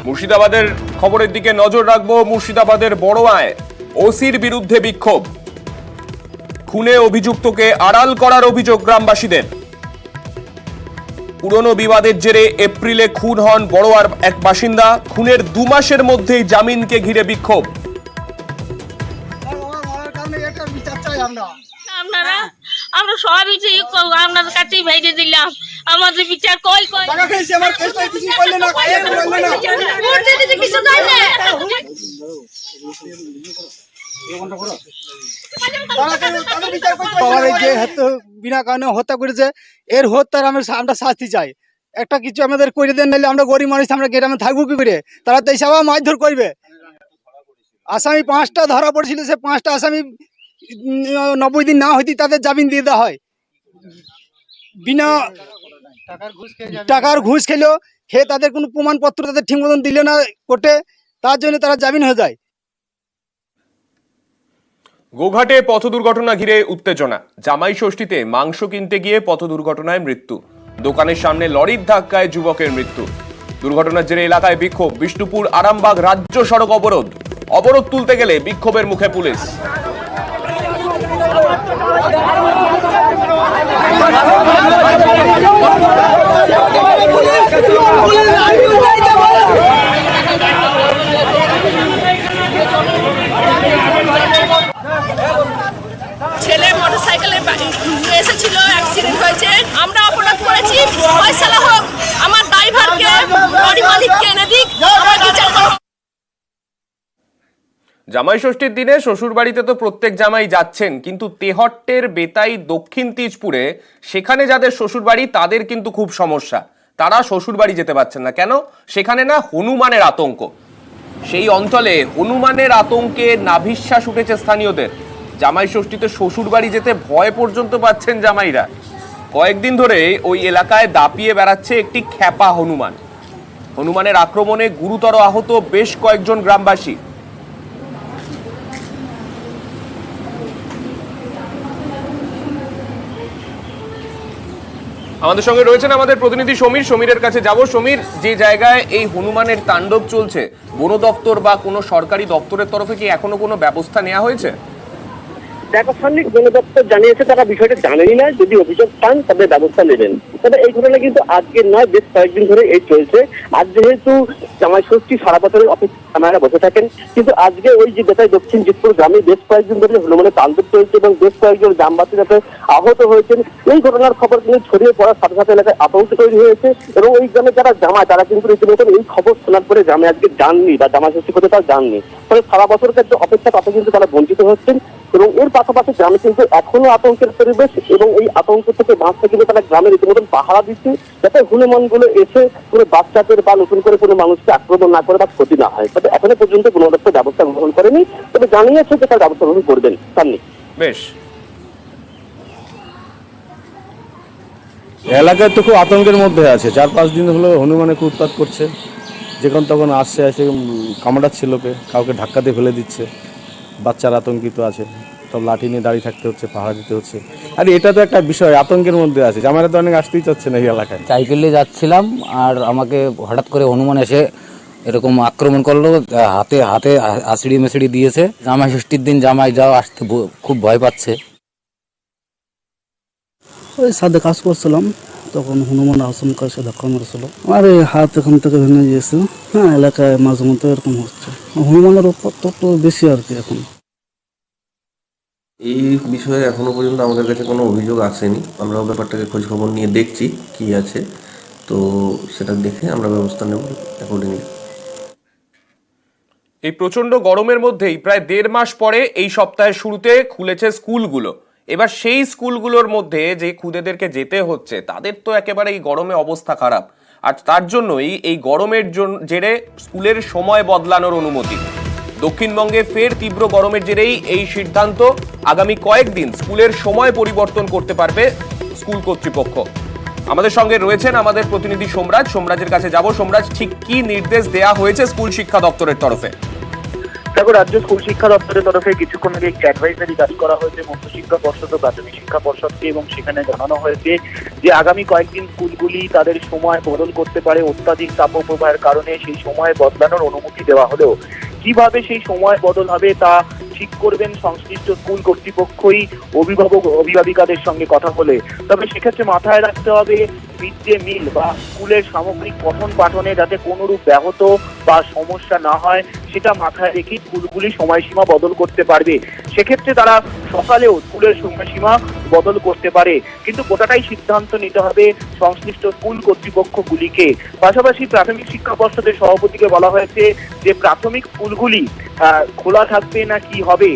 মুর্শিদাবাদের খবরের দিকে নজর রাখবো। মুর্শিদাবাদের বড়োয়ায় ওসির বিরুদ্ধে বিক্ষোভ, খুনে অভিযুক্তকে আড়াল করার অভিযোগ গ্রামবাসীদের। পুরনো বিবাদের জেরে এপ্রিলে খুন হন বড়োয়ার এক বাসিন্দা, খুনের 2 মাসের মধ্যেই জামিনকে ঘিরে বিক্ষোভ। আমরা সবই আপনার কাছেই ভেজে দিলাম, আমাদের বিচার কই কই বিনা কারণে হত্যা করেছে, এর হত্যার আমরা শাস্তি চাই। একটা কিছু আমাদের করে দেন, নাহলে আমরা গরিব মানুষ, আমরা গ্রামে থাকবো কি করে? তারা তো এইসব মারধর করবে। আসামি 5টা ধরা পড়েছিল, সে 5টা আসামি 90 দিন না হইতে তাদের জামিন দিয়ে দেওয়া হয়। বিনা টাকার ঘুষ খেলো, খেয়ে তাদের কোনো প্রমাণপত্র তাদের ঠিক মতন দিল না কোর্টে, তার জন্য তারা জামিন হয়ে যায়। গোঘাটে পথ দুর্ঘটনা ঘিরে উত্তেজনা, জামাই ষষ্ঠীতে মাংস কিনতে গিয়ে পথ দুর্ঘটনায় মৃত্যু, দোকানের সামনে লরির ধাক্কায় যুবকের মৃত্যু। দুর্ঘটনার জেরে এলাকায় বিক্ষোভ, বিষ্ণুপুর আরামবাগ রাজ্য সড়ক অবরোধ তুলতে গেলে বিক্ষোভের মুখে পুলিশ। ছেলে মোটরসাইকেলে এসেছিল, অ্যাক্সিডেন্ট হয়েছে, আমরা অপরাধ করেছি, ফয়সালা হোক, আমার ড্রাইভারকে গাড়ি মালিককে এনে দিক, আমার বিচার করো। জামাই ষষ্ঠীর দিনে শ্বশুর বাড়িতে তো প্রত্যেক জামাই যাচ্ছেন, কিন্তু তেহট্টের বেতাই দক্ষিণ তিজপুরে সেখানে যাদের শ্বশুর বাড়ি তাদের কিন্তু খুব সমস্যা, তারা শ্বশুর বাড়ি যেতে পারছেন না। কেন? সেখানে না হনুমানের আতঙ্ক। সেই অঞ্চলে হনুমানের আতঙ্কে নাভিশ্বাস উঠেছে স্থানীয়দের। জামাই ষষ্ঠীতে শ্বশুর বাড়ি যেতে ভয় পর্যন্ত পাচ্ছেন জামাইরা। কয়েকদিন ধরে ওই এলাকায় দাপিয়ে বেড়াচ্ছে একটি খ্যাপা হনুমান। হনুমানের আক্রমণে গুরুতর আহত বেশ কয়েকজন গ্রামবাসী। আমাদের সঙ্গে রয়েছেন আমাদের প্রতিনিধি সমীরের কাছে যাব। সমীর, যে জায়গায় এই হনুমানের তাণ্ডব চলছে, বন দপ্তর বা কোনো সরকারি দপ্তরের তরফে কি এখনো কোনো ব্যবস্থা নেওয়া হয়েছে? দেখো, সাময়িক বন দপ্তর জানিয়েছে তারা বিষয়টা জানেনই না, যদি অভিযোগ পান তবে ব্যবস্থা নেবেন। তবে এই ঘটনা কিন্তু আজকে নয়, বেশ কয়েকদিন ধরে এই চলছে। আজ যেহেতু জামাই ষষ্ঠী, সারা বছরের অফিস জামাইরা বসে থাকেন, কিন্তু আজকে ওই যে বেতাই দক্ষিণ জিতপুর গ্রামে বেশ কয়েকদিন ধরে হনুমানের তাণ্ডব চলছে এবং বেশ কয়েকজন গ্রামবাসী যাতে আহত হয়েছেন। এই ঘটনার খবর কিন্তু ছড়িয়ে পড়ার সাথে সাথে এলাকায় আতঙ্ক তৈরি হয়েছে এবং ওই গ্রামে যারা জামাই তারা কিন্তু রীতিমতো এই খবর শোনার পরে গ্রামে আজকে যাননি বা জামাই ষষ্ঠী করতে তারা যাননি। ফলে সারা বছরকার যে অপেক্ষা তাতে কিন্তু তারা বঞ্চিত হচ্ছেন এবং এর পাশাপাশি গ্রামে কিন্তু এখনো আতঙ্কের পরিবেশ এবং এই আতঙ্ক থেকে বাঁচতে কিন্তু তারা গ্রামের রীতিমতো পাহারা দিচ্ছে, যাতে হনুমান গুলো এসে কোনো বাচ্চাদের বা নতুন করে কোনো মানুষকে আক্রমণ না করে বা ক্ষতি না হয়। তবে এখনো পর্যন্ত কোনো ব্যবস্থা গ্রহণ করেনি, তবে জানিয়েছে যে তার ব্যবস্থা গ্রহণ করবেন। সামনে বেশ, এলাকায় তো খুব আতঙ্কের মধ্যে আছে। 4-5 দিন হলো হনুমানে খুব উৎপাত করছে, যখন তখন আসছে কামড়াচ্ছে লোকে, কাউকে ধাক্কা দিয়ে ফেলে দিচ্ছে, বাচ্চারা আতঙ্কিত আছে, সব লাঠি নিয়ে দাঁড়িয়ে থাকতে হচ্ছে, পাহারা দিতে হচ্ছে। আর এটা তো একটা বিষয়, আতঙ্কের মধ্যে আছে। জামাইরা তো অনেক আসতেই চাচ্ছে না এই এলাকায়। সাইকেলে যাচ্ছিলাম আর আমাকে হঠাৎ করে হনুমান এসে এরকম আক্রমণ করলো, হাতে হাতে আঁচড়ি মেচড়ি দিয়েছে। জামাই ষষ্ঠীর দিন জামাই যাওয়া আসতে খুব ভয় পাচ্ছে। ওই সাথে কাজ করছিলাম, তখন হনুমান আচমকা এসে ধাক্কা মেরেছিল, আর এই হাত এখান থেকে ভেঙে গিয়েছে। হ্যাঁ, এলাকায় মাঝে মধ্যে এরকম হচ্ছে, হনুমানের উৎপাত তো বেশি আর কি। এখন এই বিষয়ে এখনো পর্যন্ত আমাদের কাছে কোনো অভিযোগ আসেনি, আমরাও ব্যাপারটাকে খোঁজ খবর নিয়ে দেখছি কি আছে, তো সেটা দেখে আমরা ব্যবস্থা নেব অ্যাকর্ডিংলি। এই প্রচন্ড গরমের মধ্যেই প্রায় 1.5 মাস পরে এই সপ্তাহের শুরুতে খুলেছে স্কুলগুলো। এবার সেই স্কুলগুলোর মধ্যে যে খুদেদেরকে যেতে হচ্ছে তাদের তো একেবারে এই গরমে অবস্থা খারাপ, আর তার জন্যই এই গরমের জেরে স্কুলের সময় বদলানোর অনুমতি। দক্ষিণবঙ্গে ফের তীব্র গরমের জেরেই এই সিদ্ধান্ত। আগামী কয়েকদিন স্কুলের সময় পরিবর্তন করতে পারবে স্কুল কর্তৃপক্ষ। আমাদের সঙ্গে রয়েছেন আমাদের প্রতিনিধি সোমরাজের কাছে যাব। সোমরাজ, ঠিক কি নির্দেশ দেয়া হয়েছে স্কুল শিক্ষা দপ্তরের তরফে? দেখো, রাজ্য স্কুল শিক্ষা দপ্তরের তরফে কিছুক্ষণ আগে একটি অ্যাডভাইজারি জারি করা হয়েছে মধ্য শিক্ষা পর্ষদ ও প্রাথমিক শিক্ষা পর্ষদকে, এবং সেখানে জানানো হয়েছে যে আগামী কয়েকদিন স্কুলগুলি তাদের সময় বদল করতে পারে। অত্যাধিক তাপপ্রবাহের কারণে সেই সময় বদলানোর অনুমতি দেওয়া হলেও কিভাবে সেই সময় বদল হবে তা ঠিক করবেন সংশ্লিষ্ট স্কুল কর্তৃপক্ষই অভিভাবিকাদের সঙ্গে কথা বলে। তবে সেক্ষেত্রে মাথায় রাখতে হবে মিড ডে মিল বা স্কুলের সামগ্রিক পঠন পাঠনে যাতে কোনোরূপ ব্যাহত বা সমস্যা না হয় সেটা মাথায় রেখে স্কুলগুলি সময়সীমা বদল করতে পারবে। সেক্ষেত্রে তারা সকালেও স্কুলের সময়সীমা বদল করতে পারে, কিন্তু গোটাটাই সিদ্ধান্ত নিতে হবে সংশ্লিষ্ট স্কুল কর্তৃপক্ষগুলিকে। পাশাপাশি প্রাথমিক শিক্ষা পর্ষদের সভাপতিকে বলা হয়েছে যে প্রাথমিক স্কুলগুলি খোলা থাকবে না কি হবে,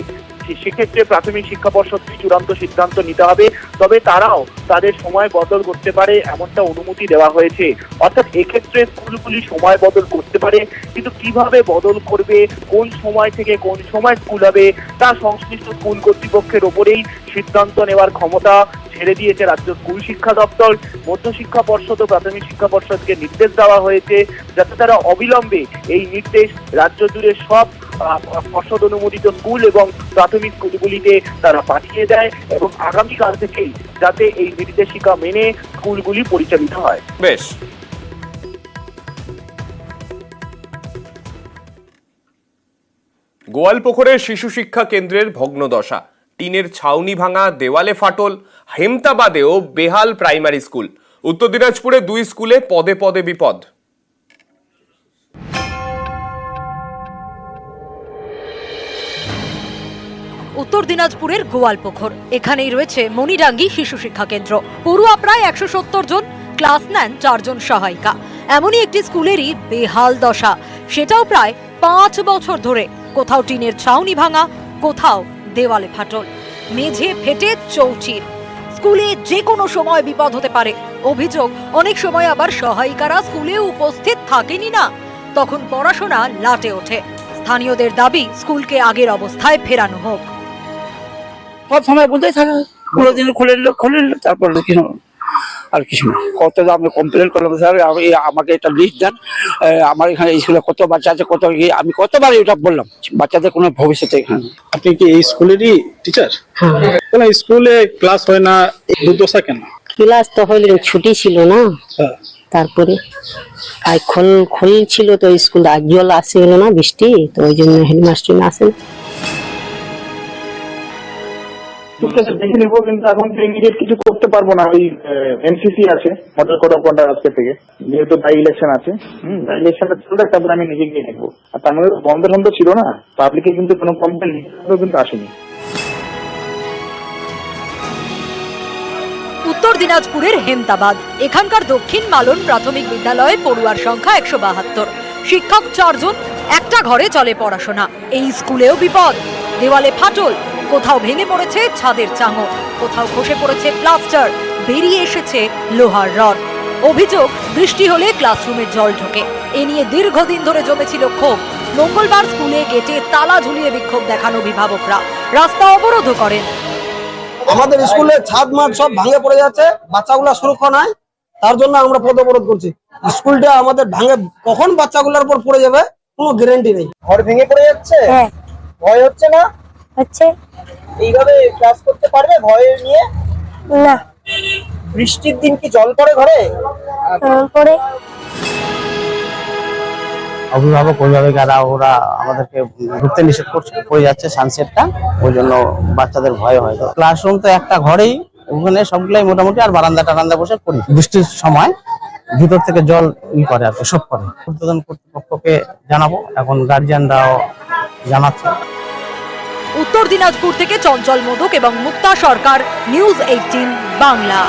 সেক্ষেত্রে প্রাথমিক শিক্ষা পর্ষদকে চূড়ান্ত সিদ্ধান্ত নিতে হবে। তবে তারাও তাদের সময় বদল করতে পারে এমনটা অনুমতি দেওয়া হয়েছে। অর্থাৎ এক্ষেত্রে স্কুলগুলি সময় বদল করতে পারে, কিন্তু কিভাবে বদল করবে, কোন সময় থেকে কোন সময় স্কুল হবে তা সংশ্লিষ্ট স্কুল কর্তৃপক্ষের ওপরেই সিদ্ধান্ত নেওয়ার ক্ষমতা ছেড়ে দিয়েছে রাজ্য স্কুল শিক্ষা দপ্তর। মধ্য শিক্ষা পর্ষদ ও প্রাথমিক শিক্ষা পর্ষদকে নির্দেশ দেওয়া হয়েছে যাতে তারা অবিলম্বে এই নির্দেশ রাজ্য জুড়ে সব পর্ষদ অনুমোদিত স্কুল এবং প্রাথমিক স্কুলগুলিতে তারা পাঠিয়ে দেয়, এবং আগামীকাল থেকেই যাতে এই নির্দেশিকা মেনে স্কুলগুলি পরিচালিত হয়। বেশ, গোয়ালপুকুরের শিশু শিক্ষা কেন্দ্রের ভগ্নদশা, টিনের ছাউনি ভাঙা, দেওয়ালে ফাটল, হেমতাবাদেও বেহাল প্রাইমারি স্কুল। উত্তর দিনাজপুরে 2 স্কুলে পদে পদে বিপদ। উত্তর দিনাজপুরের গোয়ালপুকুর, এখানেই রয়েছে মণিডাঙ্গি শিশু শিক্ষা কেন্দ্র। পড়ুয়া প্রায় 170 জন, ক্লাস নেন 4 জন সহায়িকা। এমনই একটি স্কুলেরই বেহাল দশা, সেটাও প্রায় 5 বছর ধরে। কোথাও টিনের ছাউনি ভাঙা, কোথাও দেওয়ালে ফাটল, মেঝে ফেটে চৌচির। স্কুলে যে কোনো সময় বিপদ হতে পারে। অভিযোগ, অনেক সময় আবার সহায়িকারা স্কুলে উপস্থিত থাকেনি না, তখন পড়াশোনা লাটে ওঠে। স্থানীয়দের দাবি স্কুলকে আগের অবস্থায় ফেরানো হোক। সব সময় বলতেই থাকে কোনোদিন খুলে নিল তারপর দেখি আর কিছু না। কত আমি কমপ্লেন করলাম, স্যার আমাকে একটা লিস্ট দেন, আমার এখানে স্কুলে কত বাচ্চা আছে, কত আমি কতবার এটা বললাম, বাচ্চাদের কোনো ভবিষ্যৎ এখানে। আপনি কি এই স্কুলেরই টিচার? কেন স্কুলে ক্লাস হয় না, দুর্দশা কেন? ক্লাস তো হইলে ছুটি ছিল না, তারপরে আর খোল ছিল তো স্কুল, আর জল আসে গেল না, বৃষ্টি, তো ওই জন্য হেডমাস্টার আসেন। দেখে নিবো, কিন্তু এখন ইমিডিয়েট কিছু করতে পারবো না। ওই এমসিসি আছে, মডেল কোড অফ কন্ডাক্ট আজকে থেকে, যেহেতু বাই ইলেকশন আছে, বাই ইলেকশনটা চলবে, তারপরে আমি নিজে গিয়ে দেখবো। আর তার মধ্যে বন্ধ ছিল না, পাবলিকে কিন্তু কোনো কমপ্লেন কিন্তু আসেনি। উত্তর দিনাজপুরের হেমতাবাদ, এখানকার দক্ষিণ মালন প্রাথমিক বিদ্যালয়ে পড়ুয়ার সংখ্যা 172, শিক্ষক 4 জন, একটা ঘরে চলে পড়াশোনা। এই স্কুলেও বিপদ, দেওয়ালে ফাটল, কোথাও ভেঙে পড়েছে ছাদের চাঙ, কোথাও খসে পড়েছে প্লাস্টার, বেরিয়ে এসেছে লোহার রড। অভিযোগ, বৃষ্টি হলে ক্লাসরুমে জল ঢোকে। এ নিয়ে দীর্ঘদিন ধরে জমেছিল ক্ষোভ। মঙ্গলবার স্কুলে গেটে তালা ঝুলিয়ে বিক্ষোভ দেখান অভিভাবকরা, রাস্তা অবরোধ করেন। আমাদের স্কুলের ছাদ মাঠ সব ভাঙে পড়ে যাচ্ছে, বাচ্চাগুলা সুরক্ষা নাই, তার জন্য আমরা পথ অবরোধ করছি। স্কুলটা আমাদের ভাঙে, কখন বাচ্চাগুলোর উপর পড়ে যাবে কোনো গ্যারান্টি নেই। ঘর ভেঙে পড়ে যাচ্ছে, ভয় হচ্ছে না? হচ্ছে। এইভাবে ক্লাস করতে পারবে ভয় নিয়ে? না। বৃষ্টির দিন কি জল পড়ে ঘরে? পড়ে। অভিভাবিকারা ওরা আমাদেরকে ঢুকতে নিষেধ করে যাচ্ছে, সানসেটটা, ওই জন্য বাচ্চাদের ভয় হয়। ক্লাসরুম তো একটা ঘরেই, ওখানে সবগুলাই মোটামুটি, আর বারান্দা বসে পড়ি। বৃষ্টির সময় ভিতর থেকে জল করে আর সব করে। উদ্বোধন কর্তৃপক্ষকে জানাবো, এখন গার্জিয়ানরাও জানাচ্ছে। উত্তর দিনাজপুর থেকে চঞ্চল মোদক এবং মুক্তা সরকার, নিউজ 18 বাংলা।